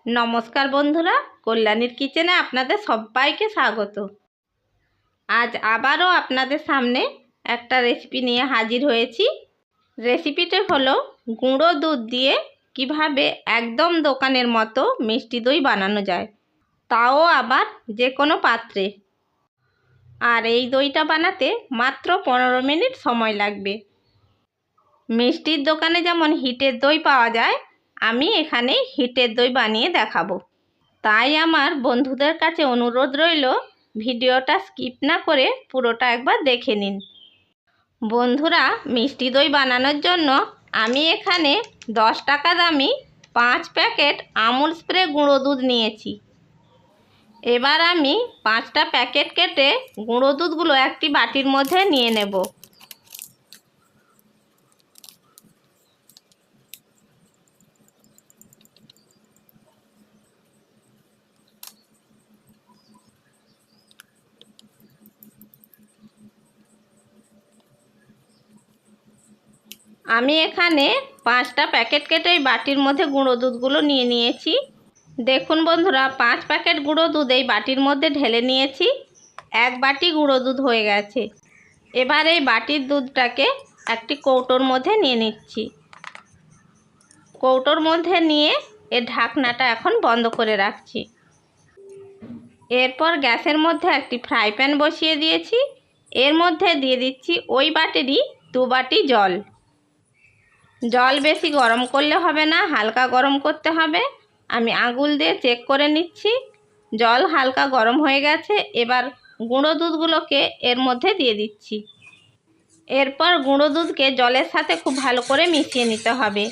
নমস্কার বন্ধুরা, কল্যাণীর কিচেনে আপনাদের সবাইকে স্বাগত। আজ আবারও আপনাদের সামনে একটা রেসিপি নিয়ে হাজির হয়েছি। রেসিপিটি হলো গুঁড়ো দুধ দিয়ে কিভাবে একদম দোকানের মতো মিষ্টি দই বানানো যায়, তাও আবার যে কোনো পাত্রে। আর এই দইটা বানাতে মাত্র 15 মিনিট সময় লাগবে। মিষ্টির দোকানে যেমন হিটের দই পাওয়া যায়, আমি এখানে হিটের দই বানিয়ে দেখাবো। তাই আমার বন্ধুদের কাছে অনুরোধ রইল, ভিডিওটা স্কিপ না করে পুরোটা একবার দেখে নিন। বন্ধুরা, মিষ্টি দই বানানোর জন্য আমি এখানে 10 টাকা দামি 5 প্যাকেট আমুল স্প্রে গুঁড়ো দুধ নিয়েছি। এবার আমি 5টা প্যাকেট কেটে গুঁড়ো দুধগুলো একটি বাটির মধ্যে নিয়ে নেব। আমি এখানে 5টা প্যাকেট কেটে এই বাটির মধ্যে গুঁড়ো দুধগুলো নিয়ে নিয়েছি। দেখুন বন্ধুরা, 5 প্যাকেট গুঁড়ো দুধ এই বাটির মধ্যে ঢেলে নিয়েছি। 1 বাটি গুঁড়ো দুধ হয়ে গেছে। এবার এই বাটির দুধটাকে একটি কৌটোর মধ্যে নিয়ে নিচ্ছি। কৌটোর মধ্যে নিয়ে এর ঢাকনাটা এখন বন্ধ করে রাখছি। এরপর গ্যাসের মধ্যে একটি ফ্রাই প্যান বসিয়ে দিয়েছি। এর মধ্যে দিয়ে দিচ্ছি ওই বাটিরই 2 বাটি জল। জল বেশি গরম করলে হবে না, হালকা গরম করতে হবে। আমি আঙুল দিয়ে চেক করে নিচ্ছি। জল হালকা গরম হয়ে গেছে। এবার গুঁড়ো দুধগুলোকে এর মধ্যে দিয়ে দিচ্ছি। এরপর গুঁড়ো দুধকে জলের সাথে খুব ভালো করে মিশিয়ে নিতে হবে।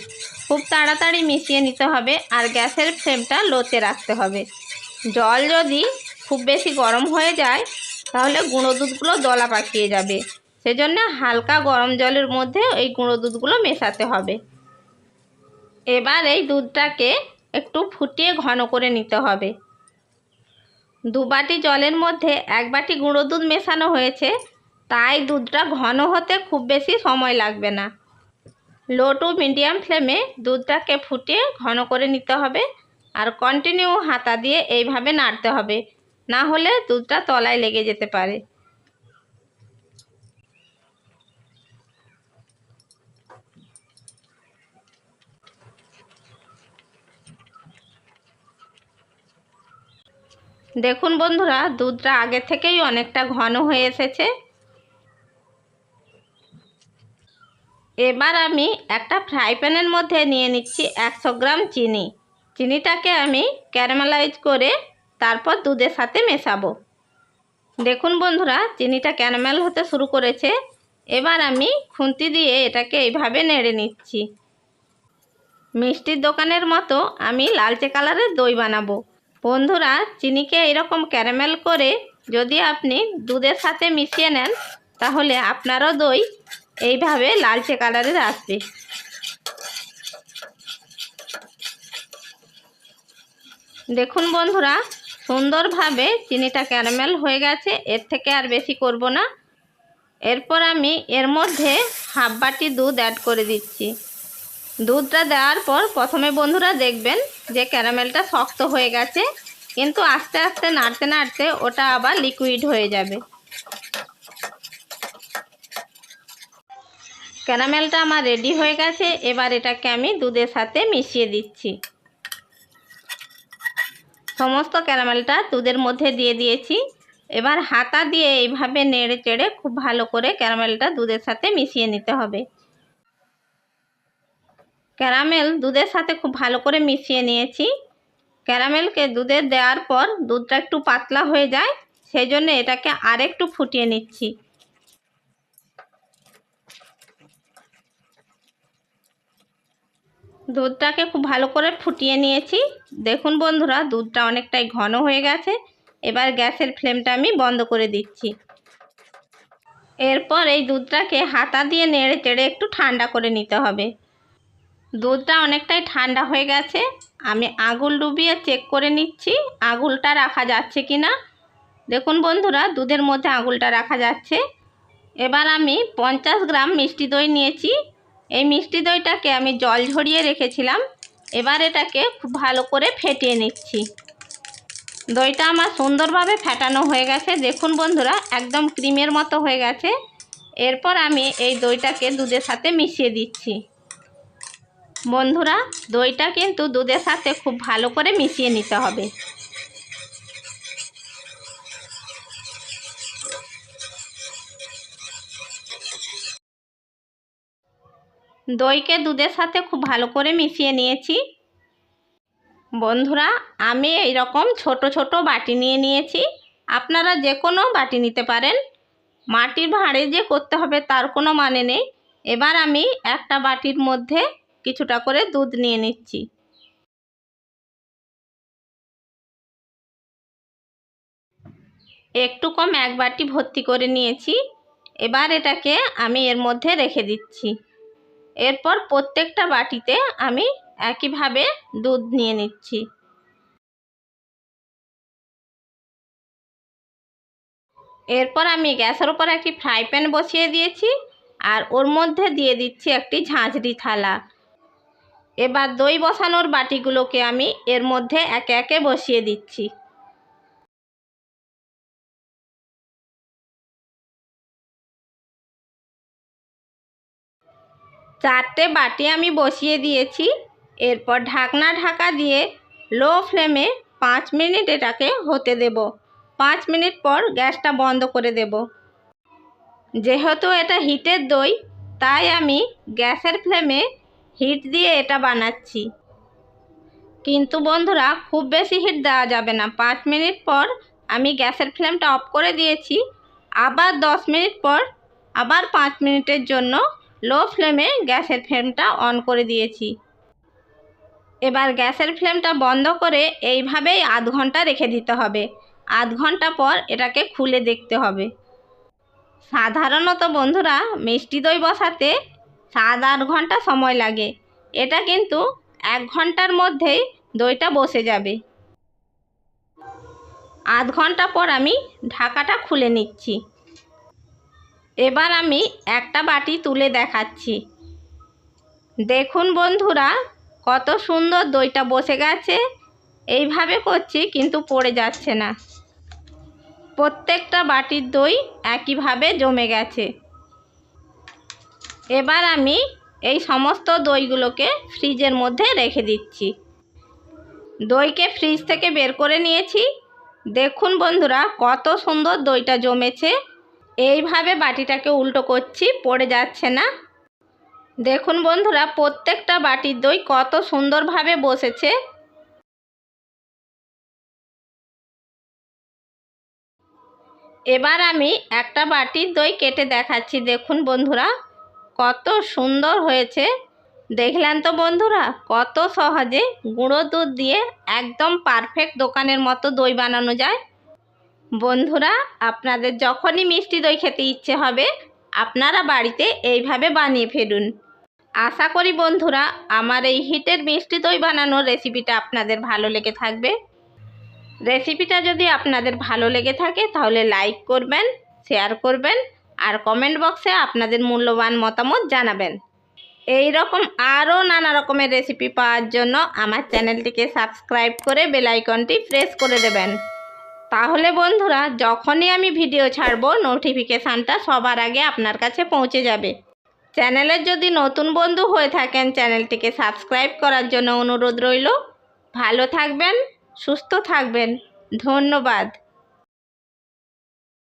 খুব তাড়াতাড়ি মিশিয়ে নিতে হবে, আর গ্যাসের ফ্লেমটা লোতে রাখতে হবে। জল যদি খুব বেশি গরম হয়ে যায় তাহলে গুঁড়ো দুধগুলো দলা পাকিয়ে যাবে। সেজন্য হালকা গরম জলের মধ্যে এই গুঁড়ো দুধগুলো মেশাতে হবে। এবার এই দুধটাকে একটু ফুটিয়ে ঘন করে নিতে হবে। 2 বাটি জলের মধ্যে 1 বাটি গুঁড়ো দুধ মেশানো হয়েছে, তাই দুধটা ঘন হতে খুব বেশি সময় লাগবে না। লো টু মিডিয়াম ফ্লেমে দুধটাকে ফুটিয়ে ঘন করে নিতে হবে, আর কন্টিনিউ হাতা দিয়ে এইভাবে নাড়তে হবে, না হলে দুধটা তলায় লেগে যেতে পারে। দেখুন বন্ধুরা, দুধটা আগে থেকেই অনেকটা ঘন হয়ে এসেছে। এবার আমি একটা ফ্রাই প্যানের মধ্যে নিয়ে নিচ্ছি 100 গ্রাম চিনি। চিনিটাকে আমি ক্যারামেলাইজ করে তারপর দুধের সাথে মেশাবো। দেখুন বন্ধুরা, চিনিটা ক্যারামেল হতে শুরু করেছে। এবার আমি খুন্তি দিয়ে এটাকে এইভাবে নেড়ে নিচ্ছি। মিষ্টির দোকানের মতো আমি লালচে কালারের দই বানাবো। বন্ধুরা, চিনিকে এরকম ক্যারামেল করে যদি আপনি দুধের সাথে মিশিয়ে নেন তাহলে আপনারও দই এইভাবে লালচে কালারের আসবে। দেখুন বন্ধুরা, সুন্দরভাবে চিনিটা ক্যারামেল হয়ে গেছে। এর থেকে আর বেশি করব না। এরপর আমি এর মধ্যে 1/2 বাটি দুধ অ্যাড করে দিচ্ছি। দুধটা দেওয়ার পর প্রথমে বন্ধুরা দেখবেন যে ক্যারামেলটা শক্ত হয়ে গেছে, কিন্তু আস্তে আস্তে নাড়তে নাড়তে ওটা আবার লিকুইড হয়ে যাবে। ক্যারামেলটা আমার রেডি হয়ে গেছে। এবার এটাকে আমি দুধের সাথে মিশিয়ে দিচ্ছি। সমস্ত ক্যারামেলটা দুধের মধ্যে দিয়ে দিয়েছি। এবার হাতা দিয়ে এইভাবে নেড়ে চেড়ে খুব ভালো করে ক্যারামেলটা দুধের সাথে মিশিয়ে নিতে হবে। ক্যারামেল দুধের সাথে খুব ভালো করে মিশিয়ে নিয়েছি। ক্যারামেলকে দুধে দেওয়ার পর দুধটা একটু পাতলা হয়ে যায়, সেই জন্য এটাকে আরেকটু ফুটিয়ে নিচ্ছি। দুধটাকে খুব ভালো করে ফুটিয়ে নিয়েছি। দেখুন বন্ধুরা, দুধটা অনেকটাই ঘন হয়ে গেছে। এবার গ্যাসের ফ্লেমটা আমি বন্ধ করে দিচ্ছি। এরপর এই দুধটাকে হাতা দিয়ে নেড়ে চেড়ে একটু ঠান্ডা করে নিতে হবে। দুধটা অনেকটাই ঠান্ডা হয়ে গেছে। আমি আঙুল ডুবিয়ে চেক করে নিচ্ছি আঙুলটা রাখা যাচ্ছে কি না। দেখুন বন্ধুরা, দুধের মধ্যে আঙুলটা রাখা যাচ্ছে। এবার আমি 50 গ্রাম মিষ্টি দই নিয়েছি। এই মিষ্টি দইটাকে আমি জল ঝরিয়ে রেখেছিলাম। এবার এটাকে খুব ভালো করে ফেটিয়ে নিচ্ছি। দইটা আমার সুন্দরভাবে ফেটানো হয়ে গেছে। দেখুন বন্ধুরা, একদম ক্রিমের মতো হয়ে গেছে। এরপর আমি এই দইটাকে দুধের সাথে মিশিয়ে দিচ্ছি। বন্ধুরা, দইটা কিন্তু দুধের সাথে খুব ভালো করে মিশিয়ে নিতে হবে। দইকে দুধের সাথে খুব ভালো করে মিশিয়ে নিয়েছি। বন্ধুরা, আমি এইরকম ছোট ছোট বাটি নিয়ে নিয়েছি। আপনারা যে কোনো বাটি নিতে পারেন। মাটির ভাঁড়ে যে করতে হবে তার কোনো মানে নেই। এবার আমি একটা বাটির মধ্যে কিছুটা করে দুধ নিয়ে নিচ্ছি। একটু কম এক বাটি ভর্তি করে নিয়েছি। এবার এটাকে আমি এর মধ্যে রেখে দিচ্ছি। এরপর প্রত্যেকটা বাটিতে আমি একইভাবে দুধ নিয়ে নিচ্ছি। এরপর আমি গ্যাসের উপর একটি ফ্রাই প্যান বসিয়ে দিয়েছি আর ওর মধ্যে দিয়ে দিচ্ছি একটি ঝাঁঝরি থালা। এবার দই বসানোর বাটিগুলোকে আমি এর মধ্যে একে একে বসিয়ে দিচ্ছি। চারটে বাটি আমি বসিয়ে দিয়েছি। এরপর ঢাকা দিয়ে লো ফ্লেমে 5 মিনিট এটাকে হতে দেব। 5 মিনিট পর গ্যাসটা বন্ধ করে দেব। যেহেতু এটা হিটের দই, তাই আমি গ্যাসের ফ্লেমে হিট দিয়ে এটা বানাচ্ছি। কিন্তু বন্ধুরা, খুব বেশি হিট দেওয়া যাবে না। 5 মিনিট পর আমি গ্যাসের ফ্লেমটা অফ করে দিয়েছি। আবার 10 মিনিট পর আবার 5 মিনিটের জন্য লো ফ্লেমে গ্যাসের ফ্লেমটা অন করে দিয়েছি। এবার গ্যাসের ফ্লেমটা বন্ধ করে এইভাবেই আধ ঘন্টা রেখে দিতে হবে। আধ ঘন্টা পর এটাকে খুলে দেখতে হবে। সাধারণত বন্ধুরা, মিষ্টি দই বসাতে 7-8 ঘন্টা সময় লাগে। এটা কিন্তু 1 ঘন্টার মধ্যেই দইটা বসে যাবে। আধ ঘন্টা পর আমি ঢাকাটা খুলে নিচ্ছি। এবার আমি একটা বাটি তুলে দেখাচ্ছি। দেখুন বন্ধুরা, কত সুন্দর দইটা বসে গেছে। এইভাবে করছি কিন্তু পড়ে যাচ্ছে না। প্রত্যেকটা বাটির দই একইভাবে জমে গেছে। এবার আমি এই সমস্ত দইগুলোকে ফ্রিজের মধ্যে রেখে দিচ্ছি। দইকে ফ্রিজ থেকে বের করে নিয়েছি। দেখুন বন্ধুরা, কত সুন্দর দইটা জমেছে। এইভাবে বাটিটাকে উল্টো করছি, পড়ে যাচ্ছে না। দেখুন বন্ধুরা, প্রত্যেকটা বাটির দই কত সুন্দরভাবে বসেছে। এবার আমি একটা বাটির দই কেটে দেখাচ্ছি। দেখুন বন্ধুরা, কত সুন্দর হয়েছে। দেখলেন তো বন্ধুরা, কত সহজে গুঁড়ো দুধ দিয়ে একদম পারফেক্ট দোকানের মতো দই বানানো যায়। বন্ধুরা, আপনাদের যখনই মিষ্টি দই খেতে ইচ্ছে হবে, আপনারা বাড়িতে এইভাবে বানিয়ে ফেলুন। আশা করি বন্ধুরা, আমার এই হিটের মিষ্টি দই বানানোর রেসিপিটা আপনাদের ভালো লেগে থাকবে। রেসিপিটা যদি আপনাদের ভালো লেগে থাকে তাহলে লাইক করবেন, শেয়ার করবেন আর কমেন্ট বক্সে আপনাদের মূল্যবান মতামত জানাবেন। এই রকম আরও নানা রকমের রেসিপি পাওয়ার জন্য আমার চ্যানেলটিকে সাবস্ক্রাইব করে বেল আইকনটি প্রেস করে দেবেন। তাহলে বন্ধুরা, যখনই আমি ভিডিও ছাড়বো নোটিফিকেশানটা সবার আগে আপনার কাছে পৌঁছে যাবে। চ্যানেলের যদি নতুন বন্ধু হয়ে থাকেন, চ্যানেলটিকে সাবস্ক্রাইব করার জন্য অনুরোধ রইল। ভালো থাকবেন, সুস্থ থাকবেন। ধন্যবাদ।